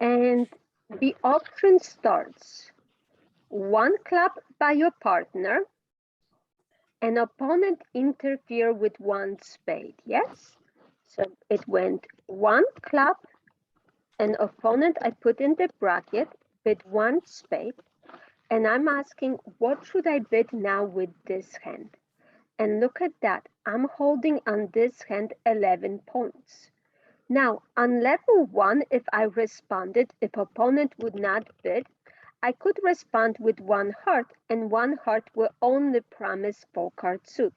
And the auction starts. One club by your partner. An opponent interfere with one spade, yes? So it went one club, an opponent I put in the bracket with one spade, and I'm asking what should I bid now with this hand? And look at that, I'm holding on this hand 11 points. Now on level 1, if I responded, if opponent would not bid, I could respond with one heart, and one heart will only promise 4-card suit.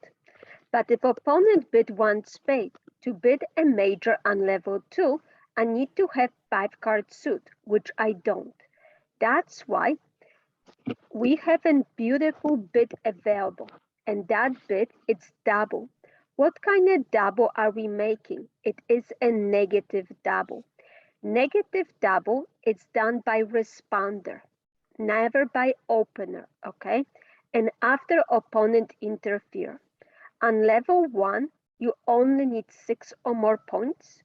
But if opponent bid one spade, to bid a major on level 2, I need to have 5-card suit, which I don't. That's why we have a beautiful bid available, and that bid it's double. What kind of double are we making? It is a negative double. Negative double is done by responder, never by opener, okay? And after opponent interfere. On level 1, you only need 6 or more points.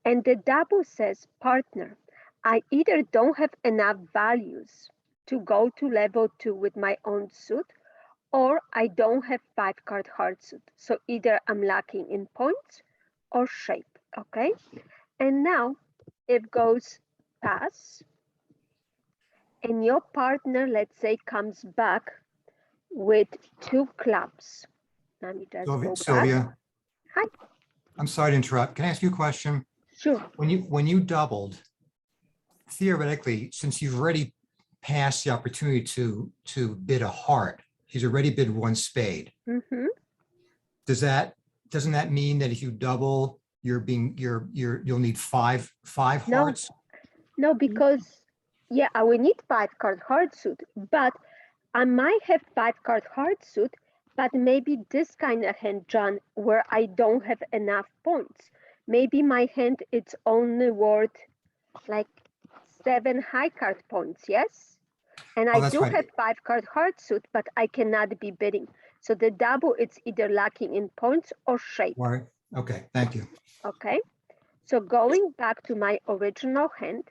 And the double says, partner, I either don't have enough values to go to level 2 with my own suit, or I don't have 5-card hard suit. So either I'm lacking in points or shape, okay? And now it goes pass, and your partner, let's say, comes back with 2 clubs. Let me just go back. Sylvia, Hi. I'm sorry to interrupt. Can I ask you a question? Sure. When you doubled, theoretically, since you've already passed the opportunity to bid a heart, he's already bid one spade. Mm-hmm. Doesn't that mean that if you double, you'll need five hearts? No, because yeah, I will need 5-card hard suit, but I might have 5-card hard suit, but maybe this kind of hand, John, where I don't have enough points. Maybe my hand it's only worth like 7 high card points, yes? And Oh, I that's do right. have 5-card hard suit, but I cannot be bidding. So the double, it's either lacking in points or shape. Right. Okay, thank you. Okay, so going back to my original hand,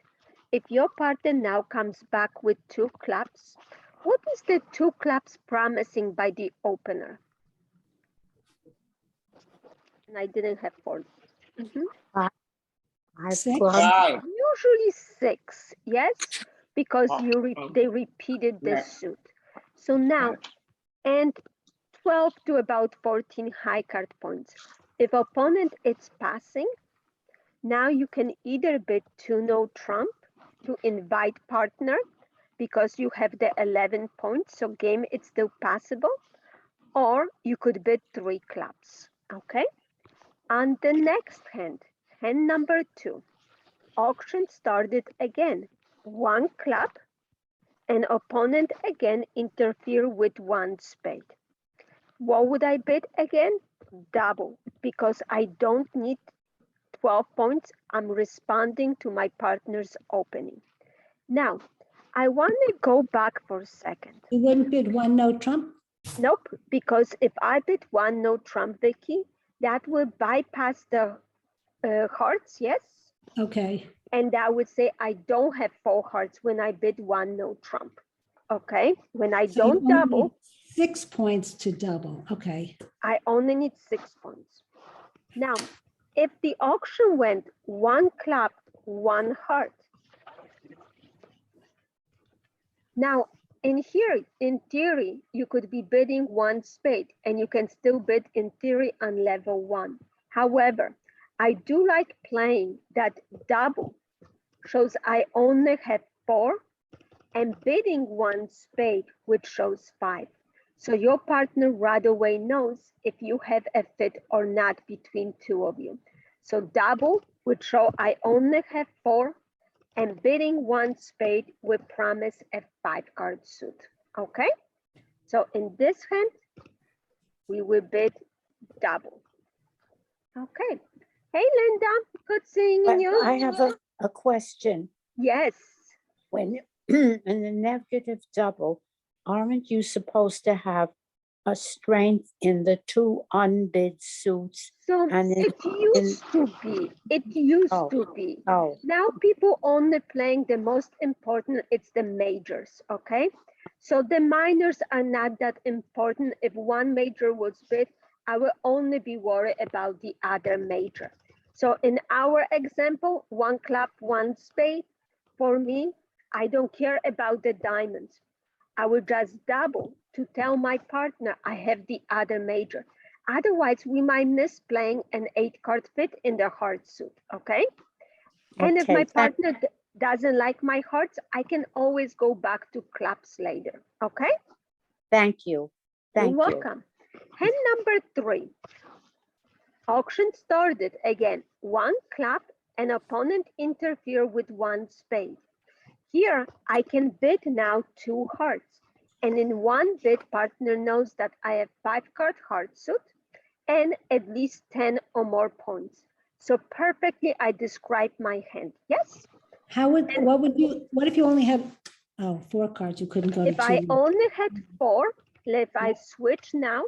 if your partner now comes back with 2 clubs, what is the 2 clubs promising by the opener? And I didn't have 4. Six. Usually 6, yes, because they repeated the suit. So now, and 12 to about 14 high card points. If opponent is passing, now you can either bid 2 no trump to invite partner because you have the 11 points, so game it's still passable, or you could bid 3 clubs, okay? On the next hand, hand number 2, auction started again, 1 club, and opponent again interfere with 1 spade. What would I bid again? Double, because I don't need 12 points. I'm responding to my partner's opening. Now, I want to go back for a second. You wouldn't bid one no trump? Nope, because if I bid 1 no trump, Vicky, that will bypass the hearts, yes? Okay. And that would say I don't have 4 hearts when I bid 1 no trump. Okay, when I So you don't only double, need 6 points to double. Okay. I only need 6 points. Now, if the auction went 1 club, 1 heart. Now, in here, in theory, you could be bidding 1 spade and you can still bid in theory on level 1. However, I do like playing that double shows I only have 4 and bidding 1 spade, which shows 5. So your partner right away knows if you have a fit or not between 2 of you. So double would show I only have 4, and bidding 1 spade would promise a 5-card suit, okay? So in this hand, we will bid double. Okay. Hey, Linda, good seeing you. I have a question. Yes. When in the negative double, aren't you supposed to have a strength in the two unbid suits. So And it used to be, Oh. to be. Oh, Now people only playing the most important, it's the majors, okay? So the minors are not that important. If one major was bid, I will only be worried about the other major. So in our example, one club, one spade, for me, I don't care about the diamonds. I will just double to tell my partner I have the other major. Otherwise, we might miss playing an 8-card fit in the heart suit, okay? And if my okay. partner doesn't like my hearts, I can always go back to clubs later, okay? Thank you. Thank You're you. welcome. Hand number 3. Auction started again. One club, an opponent interfere with one spade. Here, I can bid now 2 hearts. And in one bid, partner knows that I have 5-card heart suit and at least 10 or more points. So perfectly, I describe my hand. Yes? what if you only had, 4 cards, you couldn't go to If I 2? only had 4, if I switch now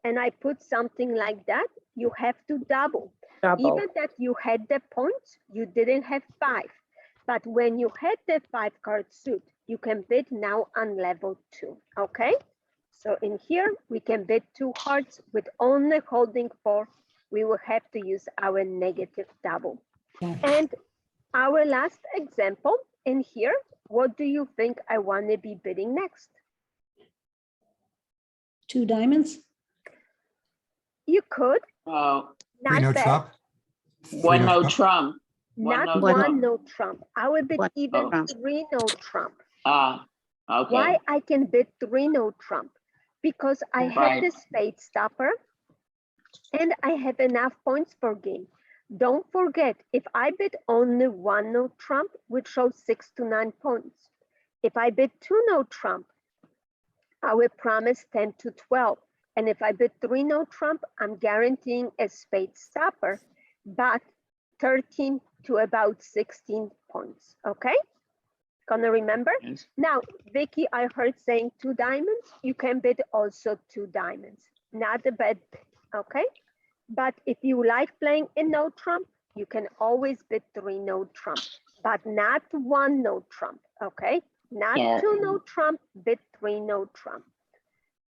and I put something like that, you have to double. Double. Even that you had the points, you didn't have 5. But when you had the 5-card suit, you can bid now on level 2, okay? So in here, we can bid 2 hearts with only holding 4. We will have to use our negative double. Yeah. And our last example in here, what do you think I want to be bidding next? 2 diamonds? You could, Oh, 3 no not bad, trump. 1 no no trump. trump. not no one trump. no trump. I will bid One even trump. 3 no trump. Ah, okay. Why I can bid 3 no trump? Because I have Right. the spade stopper and I have enough points per game. Don't forget, if I bid only 1 no trump, which shows 6 to 9 points. If I bid 2 no trump, I will promise 10 to 12. And if I bid 3 no trump, I'm guaranteeing a spade stopper, but 13 to about 16 points, okay? Gonna remember? Yes. Now, Vicky, I heard saying 2 diamonds. You can bid also 2 diamonds. Not a bad bid, okay? But if you like playing in no trump, you can always bid 3 no trump, but not 1 no trump, okay? Not Yeah. 2 no trump, bid 3 no trump.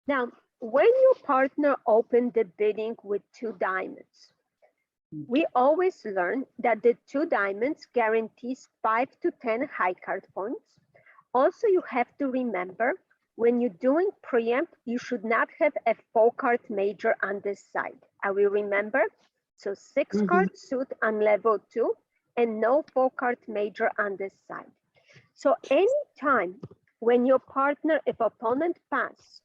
Now, when your partner opened the bidding with 2 diamonds, we always learn that the 2 diamonds guarantees 5 to 10 high card points. Also, you have to remember when you're doing preempt, you should not have a 4-card major on this side. I will remember. So 6-card suit on level 2 and no 4-card major on this side. So anytime when your partner, if opponent pass,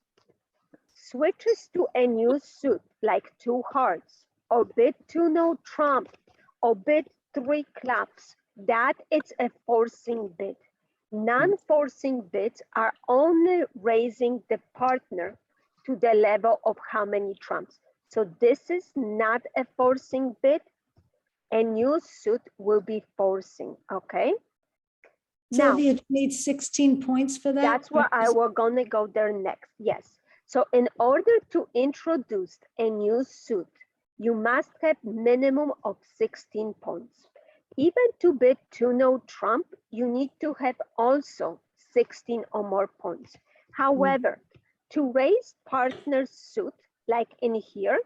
switches to a new suit like 2 hearts or bid 2 no trump or bid 3 clubs, that it's a forcing bid. Non-forcing bids are only raising the partner to the level of how many trumps. So this is not a forcing bid. A new suit will be forcing, okay? Now, Sylvia, you need 16 points for that? that's where I were gonna go there next, yes. So in order to introduce a new suit, you must have minimum of 16 points. Even to bid 2 no trump, you need to have also 16 or more points. However, to raise partner's suit, like in here,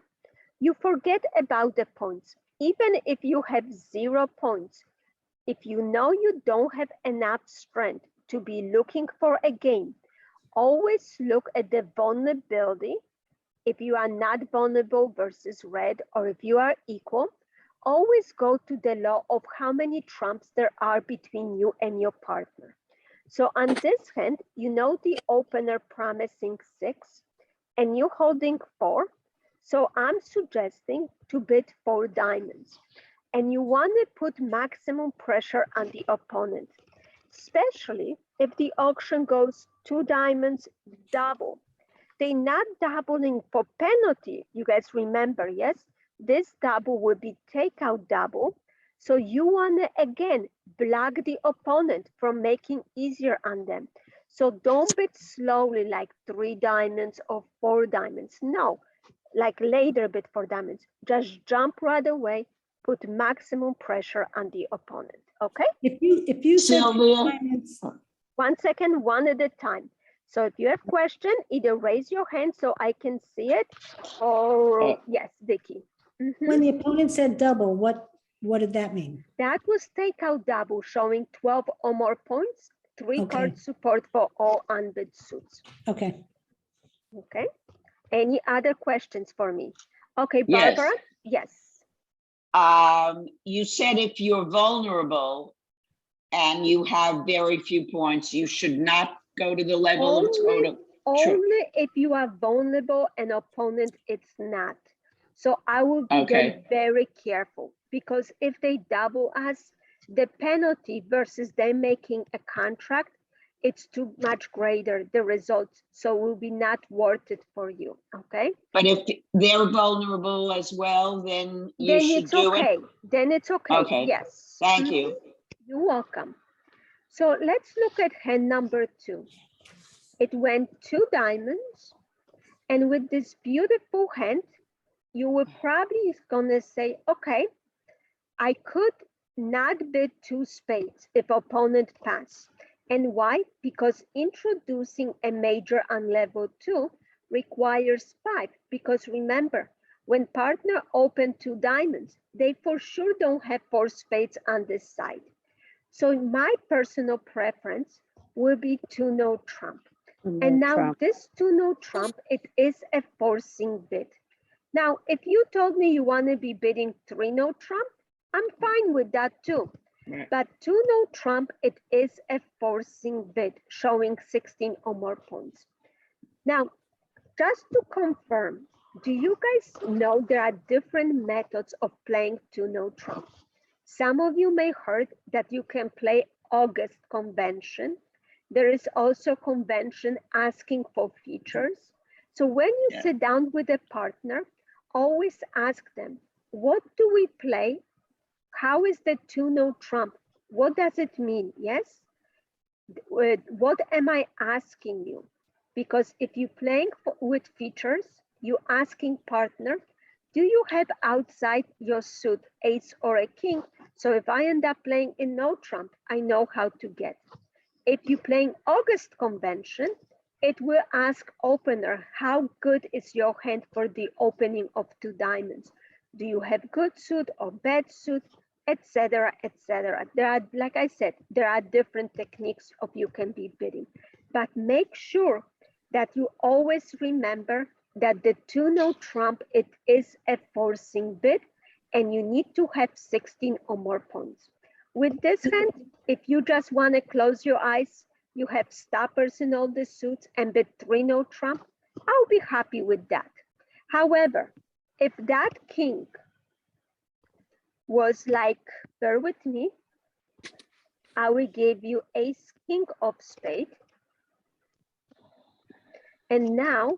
you forget about the points. Even if you have 0 points, if you know you don't have enough strength to be looking for a game, always look at the vulnerability. If you are not vulnerable versus red, or if you are equal, always go to the law of how many trumps there are between you and your partner. So on this hand, you know the opener promising 6 and you holding 4. So I'm suggesting to bid 4 diamonds. And you want to put maximum pressure on the opponent, especially if the auction goes 2 diamonds double. They're not doubling for penalty. You guys remember, yes? This double will be takeout double. So you want to, again, block the opponent from making easier on them. So don't bid slowly like 3 diamonds or 4 diamonds. No, like later bid for diamonds. Just jump right away, put maximum pressure on the opponent, okay? If you said Sylvia? diamonds, 1 second, one at a time. So if you have question, either raise your hand so I can see it, or yes, Vicky. Mhm. when the opponent said double, what did that mean? That was takeout double, showing 12 or more points, 3 Okay. card support for all unbid suits. Okay. Okay. Any other questions for me? Okay, Yes. Barbara? Yes. You said if you're vulnerable and you have very few points, you should not go to the level of total. Only if you are vulnerable and opponent it's not. So I will be then Okay. very careful, because if they double us, the penalty versus them making a contract, it's too much greater, the results. So will be not worth it for you, okay? But if they're vulnerable as well, then you Then should it's do it. okay. Then it's okay. Okay. Yes. Thank Mhm. you. You're welcome. So let's look at hand number 2. It went 2 diamonds. And with this beautiful hand, you were probably gonna say, okay, I could not bid 2 spades if opponent pass. And why? Because introducing a major on level 2 requires 5. Because remember, when partner open 2 diamonds, they for sure don't have 4 spades on this side. So my personal preference will be 2 no trump. And now Trump. this 2 no trump, it is a forcing bid. Now, if you told me you want to be bidding 3 no trump, I'm fine with that too. Right. But 2 no trump, it is a forcing bid, showing 16 or more points. Now, just to confirm, do you guys know there are different methods of playing 2 no trump? Some of you may heard that you can play August convention. There is also convention asking for features. So when you Yeah. sit down with a partner, always ask them, what do we play? How is the 2 no trump? What does it mean? Yes? What am I asking you? Because if you're playing with features, you're asking partner, do you have outside your suit ace or a king? So if I end up playing in no trump, I know how to get. If you're playing August convention, it will ask opener, how good is your hand for the opening of 2 diamonds? Do you have good suit or bad suit, etc., etc. There are, like I said, there are different techniques of you can be bidding, but make sure that you always remember that the 2 no trump, it is a forcing bid, and you need to have 16 or more points. With this hand, if you just want to close your eyes, you have stoppers in all the suits and bid 3 no trump, I'll be happy with that. However, if that king was like, bear with me, I will give you ace king of spade. And now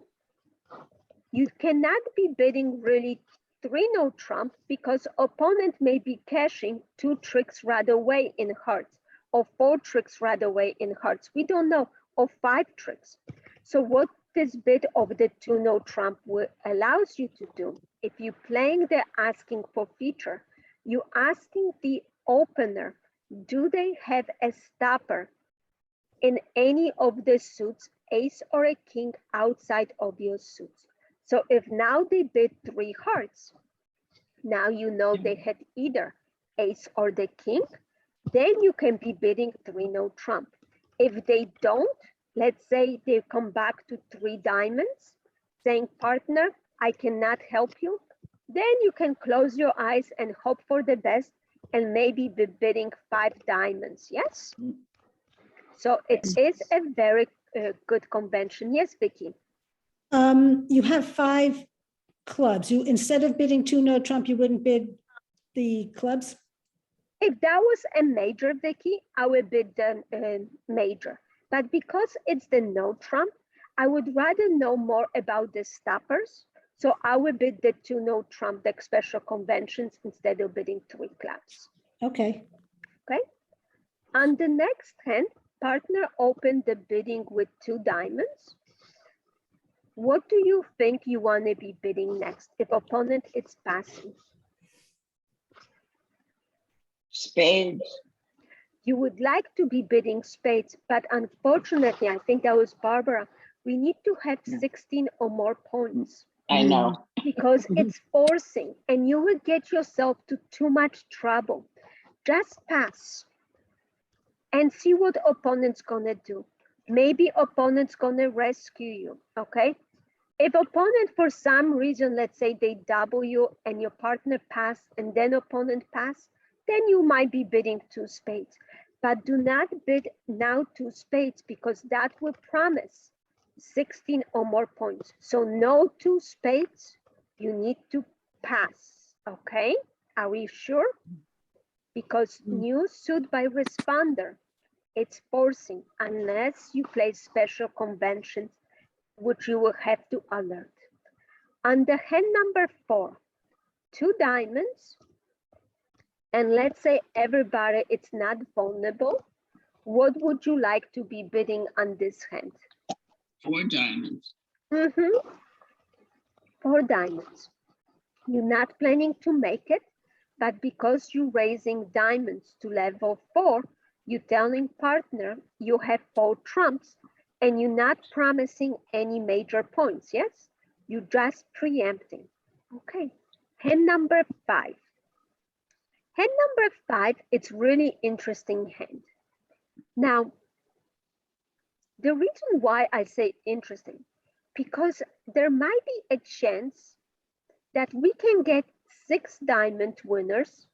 you cannot be bidding really 3 no trump, because opponent may be cashing 2 tricks right away in hearts, or 4 tricks right away in hearts. We don't know, or 5 tricks. So what this bid of the 2 no trump allows you to do, if you're playing the asking for feature, you're asking the opener, do they have a stopper in any of the suits, ace or a king outside of your suits? So if now they bid 3 hearts, now you know they had either ace or the king, then you can be bidding 3 no trump. If they don't, let's say they come back to 3 diamonds, saying, partner, I cannot help you, then you can close your eyes and hope for the best and maybe be bidding 5 diamonds, yes? So it is a very good convention. Yes, Vicky? You have 5 clubs. You, instead of bidding 2 no trump, you wouldn't bid the clubs? If that was a major, Vicky, I would bid the major. But because it's the no trump, I would rather know more about the stoppers. So I would bid the 2 no trump, the special conventions, instead of bidding 3 clubs. Okay. Okay. On the next hand, partner opened the bidding with 2 diamonds, what do you think you want to be bidding next if opponent is passing? Spades. You would like to be bidding spades, but unfortunately, I think that was Barbara, we need to have Yeah. 16 or more points I know. because it's forcing and you will get yourself to too much trouble. Just pass and see what opponent's gonna do. Maybe opponent's gonna rescue you, okay? If opponent for some reason, let's say they double you and your partner pass and then opponent pass, then you might be bidding 2 spades. But do not bid now 2 spades because that will promise 16 or more points. So no 2 spades, you need to pass, okay? Are we sure? Because new suit by responder, it's forcing unless you play special conventions, which you will have to alert. Under hand number 4, 2 diamonds, and let's say everybody it's not vulnerable, what would you like to be bidding on this hand? 4 diamonds. 4 diamonds. You're not planning to make it, but because you're raising diamonds to level 4, you're telling partner you have 4 trumps and you're not promising any major points, yes? You're just preempting. Okay, hand number 5. Hand number 5, it's really interesting hand. Now, the reason why I say interesting, because there might be a chance that we can get 6 diamond winners,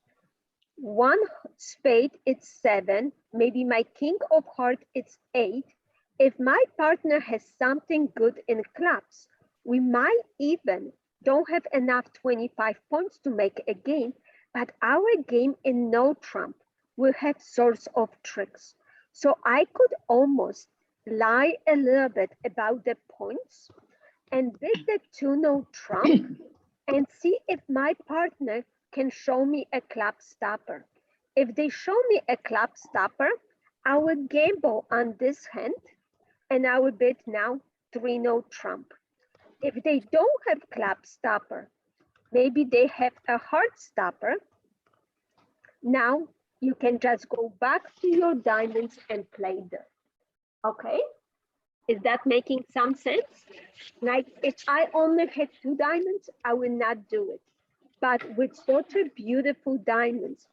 1 spade, it's 7, maybe my king of heart, it's 8. If my partner has something good in clubs, we might even don't have enough 25 points to make a game, but our game in no trump will have sorts of tricks. So I could almost lie a little bit about the points and bid the 2 no trump and see if my partner can show me a club stopper. If they show me a club stopper, I will gamble on this hand and I will bid now 3 no trump. If they don't have club stopper, maybe they have a heart stopper. Now you can just go back to your diamonds and play them. Okay? Is that making some sense? Like if I only had 2 diamonds, I would not do it. But with such a beautiful diamonds,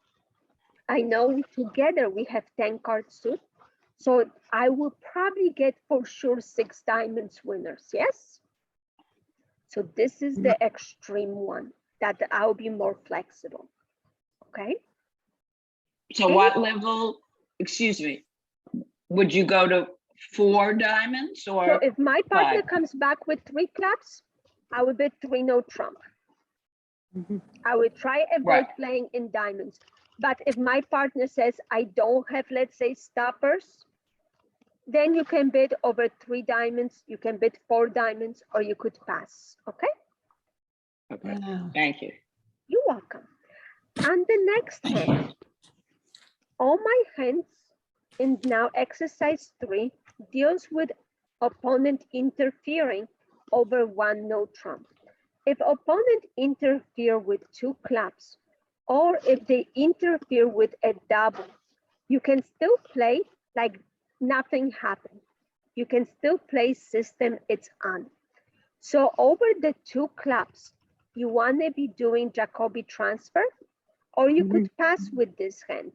I know together we have 10 card suit. So I will probably get for sure 6 diamonds winners, yes? So this is the extreme one that I'll be more flexible, okay? So what level, excuse me, would you go to 4 diamonds So or? if my partner 5? comes back with 3 clubs, I will bid 3 no trump. I will try avoid Right. playing in diamonds. But if my partner says, I don't have, let's say, stoppers, then you can bid over 3 diamonds, you can bid 4 diamonds, or you could pass, okay? Okay, Wow. thank you. You're welcome. And the next hand, all my hands in now exercise 3 deals with opponent interfering over 1 no trump. If opponent interfere with 2 clubs, or if they interfere with a double, you can still play like nothing happened. You can still play system it's on. So over the 2 clubs, you want to be doing Jacobi transfer, or you could pass with this hand.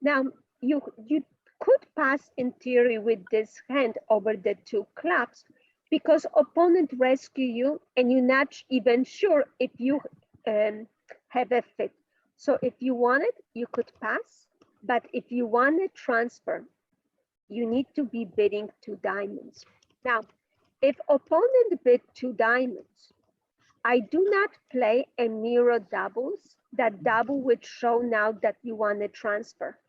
Now, you could pass in theory with this hand over the 2 clubs because opponent rescue you and you're not even sure if you have a fit. So if you want it, you could pass, but if you want to transfer, you need to be bidding 2 diamonds. Now, if opponent bid 2 diamonds, I do not play a mirror doubles. That double would show now that you want to transfer.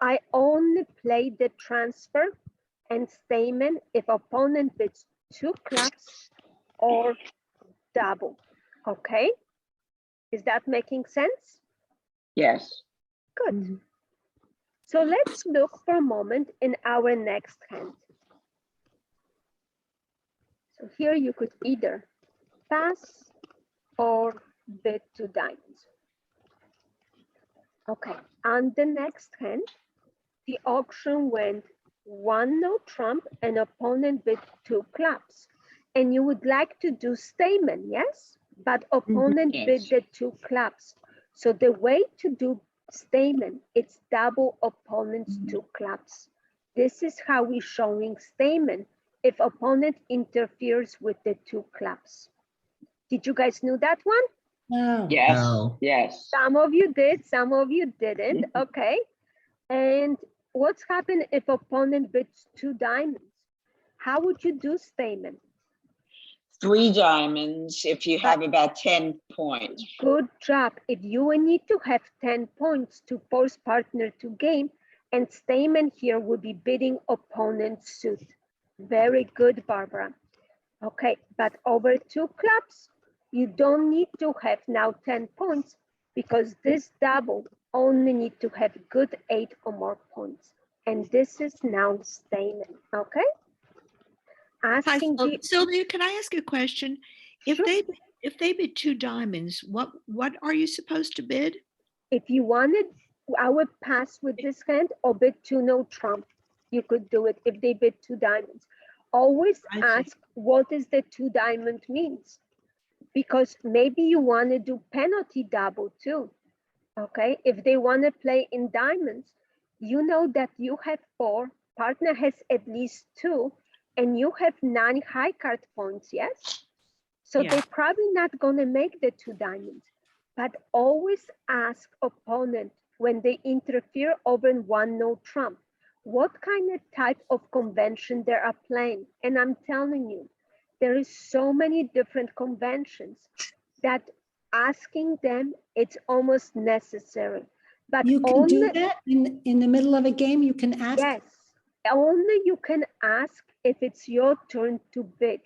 I only play the transfer and statement if opponent bids 2 clubs or double, okay? Is that making sense? Yes. Good. So let's look for a moment in our next hand. So here you could either pass or bid 2 diamonds. Okay, on the next hand, the auction went 1 no trump and opponent bid 2 clubs. And you would like to do statement, yes? But opponent bid Yes. the 2 clubs. So the way to do statement, it's double opponent's 2 clubs. This is how we're showing statement if opponent interferes with the 2 clubs. Did you guys know that one? No. Yes, No. yes. Some of you did, some of you didn't, okay. And what's happened if opponent bids 2 diamonds? How would you do statement? 3 diamonds if you have about 10 points. Good job. If you need to have 10 points to force partner to game, and statement here would be bidding opponent's suit. Very good, Barbara. Okay, but over 2 clubs, you don't need to have now 10 points because this double only need to have good 8 or more points. And this is now statement, okay? Hi, Asking the, Sylvia, can I ask a question? Sure. If they bid 2 diamonds, what are you supposed to bid? If you wanted, I would pass with this hand or bid 2 no trump. You could do it if they bid 2 diamonds. Always I see. ask what is the 2 diamond means, because maybe you want to do penalty double too. Okay, if they want to play in diamonds, you know that you have 4, partner has at least 2, and you have 9 high card points, yes? So Yeah. they're probably not going to make the 2 diamonds, but always ask opponent when they interfere over 1 no trump, what kind of type of convention they are playing. And I'm telling you, there is so many different conventions that asking them, it's almost necessary. But You can do only, that in the middle of a game. You can ask. yes, only you can ask if it's your turn to bid,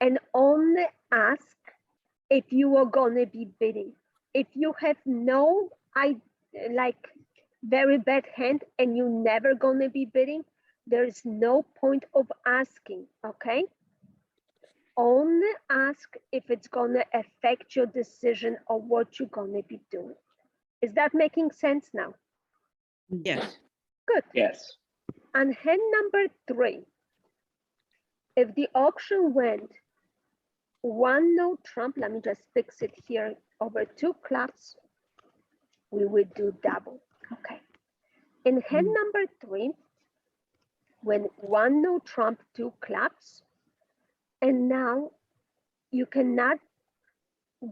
and only ask if you are gonna be bidding. If you have no, like very bad hand and you never gonna be bidding, there is no point of asking, okay? Only ask if it's gonna affect your decision of what you're gonna be doing. Is that making sense now? Yes. Good. Yes. On hand number 3, if the auction went 1 no trump, let me just fix it here, over 2 clubs, we would do double. Okay. In hand number 3, when 1 no trump, 2 clubs, and now you cannot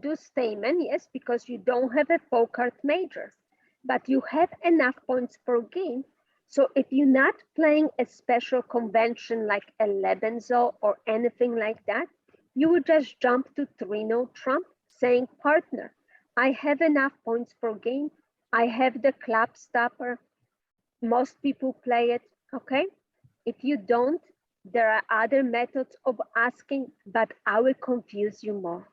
do statement, yes, because you don't have a 4-card major, but you have enough points per game. So if you're not playing a special convention like a Lebensol or anything like that, you would just jump to 3 no trump, saying, partner, I have enough points per game. I have the club stopper. Most people play it, okay? If you don't, there are other methods of asking, but I will confuse you more.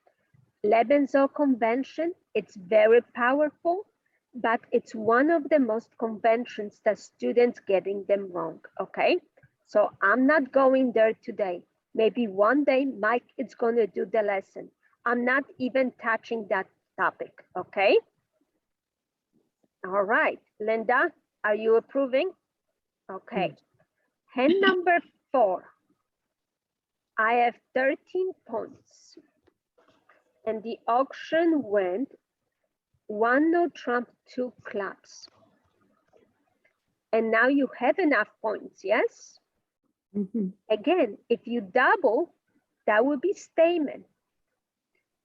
Lebensol convention, it's very powerful, but it's one of the most conventions that students getting them wrong, okay? So I'm not going there today. Maybe one day Mike is gonna do the lesson. I'm not even touching that topic, okay? All right, Linda, are you approving? Okay, hand number 4. I have 13 points. And the auction went 1 no trump, 2 clubs. And now you have enough points, yes? Mhm. Again, if you double, that would be statement.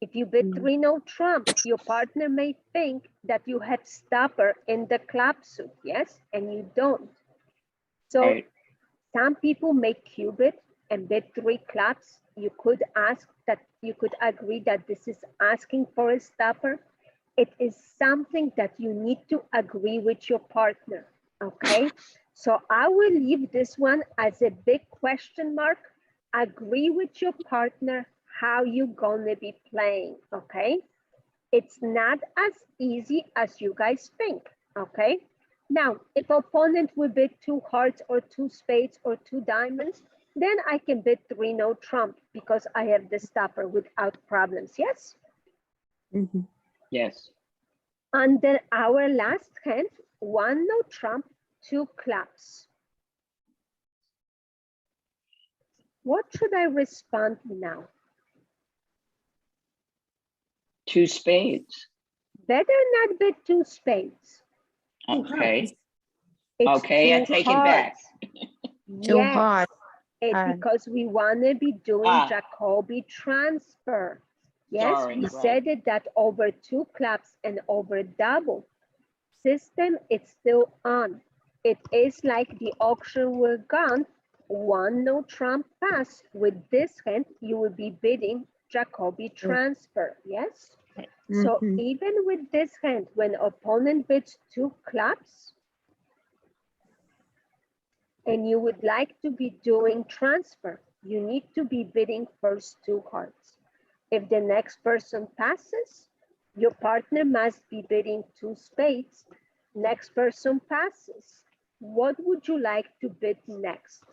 If you bid 3 no trump, your partner may think that you have stopper in the club suit, yes? And you don't. So Right. some people make cubit and bid 3 clubs. You could ask that, you could agree that this is asking for a stopper. It is something that you need to agree with your partner, okay? So I will leave this one as a big question mark. Agree with your partner how you gonna be playing, okay? It's not as easy as you guys think, okay? Now, if opponent will bid 2 hearts or 2 spades or 2 diamonds, then I can bid 3 no trump because I have the stopper without problems, yes? Mhm. Yes. Under our last hand, 1 no trump, 2 clubs. What should I respond now? 2 spades. Better not bid 2 spades. Okay. It's Okay, I 2 take it back. hearts. Too Yes, hard. because we want to be doing Ah. Jacobi transfer. Yes, Sorry, we right. said it that over 2 clubs and over double system, it's still on. It is like the auction were gone. 1 no trump pass. With this hand, you will be bidding Jacobi transfer. Yes. So Mhm. even with this hand, when opponent bids 2 clubs, and you would like to be doing transfer, you need to be bidding first 2 hearts. If the next person passes, your partner must be bidding 2 spades. Next person passes. What would you like to bid next?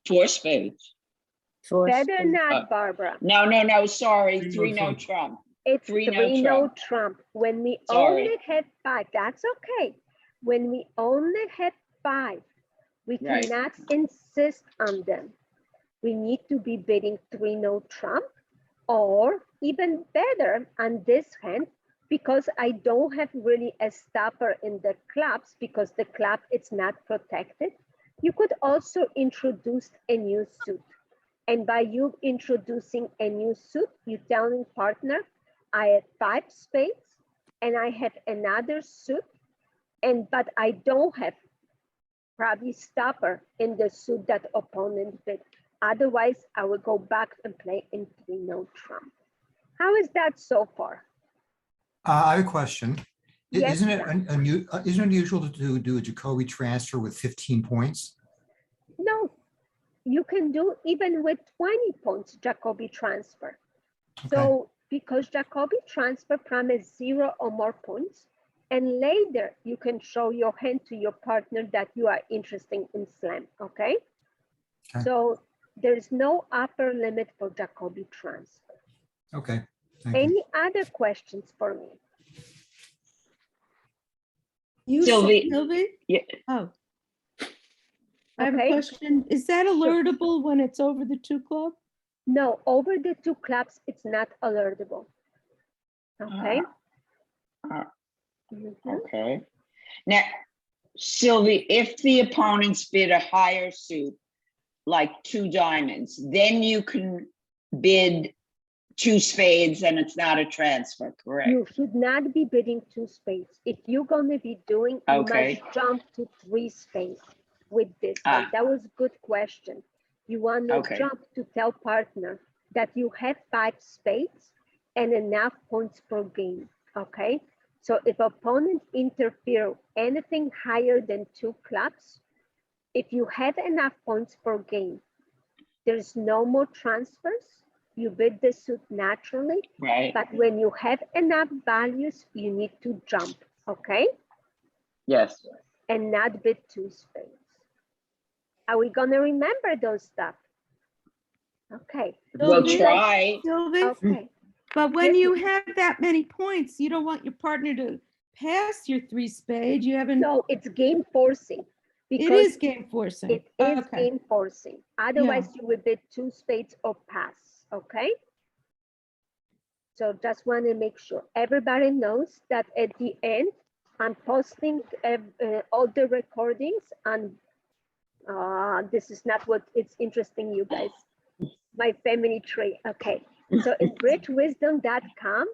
4 spades. Four Better spades. not, Barbara. No, sorry, 3 no 3 no trump. trump. It's 3 no 3 no trump. trump. When we Sorry. only have 5, that's okay. When we only have 5, we Right. cannot insist on them. We need to be bidding 3 no trump, or even better on this hand, because I don't have really a stopper in the clubs because the club is not protected. You could also introduce a new suit. And by you introducing a new suit, you telling partner, I have 5 spades and I have another suit, but I don't have probably stopper in the suit that opponent bid. Otherwise, I will go back and play in 3 no trump. How is that so far? I have a question. Yes, Isn't it sir. isn't it unusual to do a Jacobi transfer with 15 points? No, you can do even with 20 points Jacobi transfer. So because Jacobi transfer promise 0 or more points, and later you can show your hand to your partner that you are interested in slam, okay? Okay. So there's no upper limit for Jacobi transfer. Okay, thank you. Any other questions for me? You said, Sylvie, Sylvie? yeah, Oh. I have a Okay. question. Is that Sure. alertable when it's over the 2 club? No, over the 2 clubs, it's not alertable. Okay. Mhm. okay. Now, Sylvie, if the opponents bid a higher suit, like 2 diamonds, then you can bid 2 spades and it's not a transfer, correct? You should not be bidding 2 spades. If you're going to be doing, you Okay. must jump to 3 spades with this Ah. one. That was a good question. You want to Okay. jump to tell partner that you have 5 spades and enough points per game, okay? So if opponent interfere anything higher than 2 clubs, if you have enough points per game, there's no more transfers. You bid the suit naturally. Right, But when you have enough values, you need to jump, okay? yes. And not bid 2 spades. Are we gonna remember those stuff? Okay. We'll Sylvie? try. Sylvie? Okay. But when Yes, you have that many points, you don't want your partner to pass your 3 spade. You haven't, No, it's game forcing. it Because is game forcing. it is Okay. game forcing. Otherwise, you would bid 2 spades or pass, okay? So just want to make sure everybody knows that at the end, I'm posting all the recordings, and this is not what it's interesting you guys. My family tree. Okay. So in bridgewisdom.com,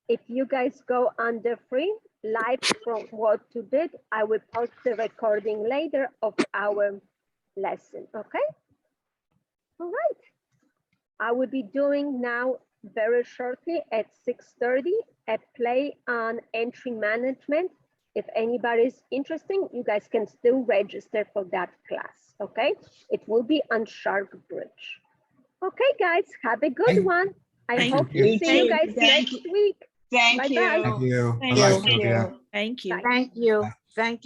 if you guys go under free live from what to bid, I will post the recording later of our lesson. Okay. All right. I will be doing now very shortly at 6:30 a play on entry management. If anybody's interested, you guys can still register for that class, okay? It will be on Shark Bridge. Okay, guys, have a good Thank- one. I Thank hope you. to see you too. guys Thank next week. Thank Bye-bye. you. Thank you. Thank Bye-bye, you. Sylvia. Thank you. Bye. Thank you. Bye. Thank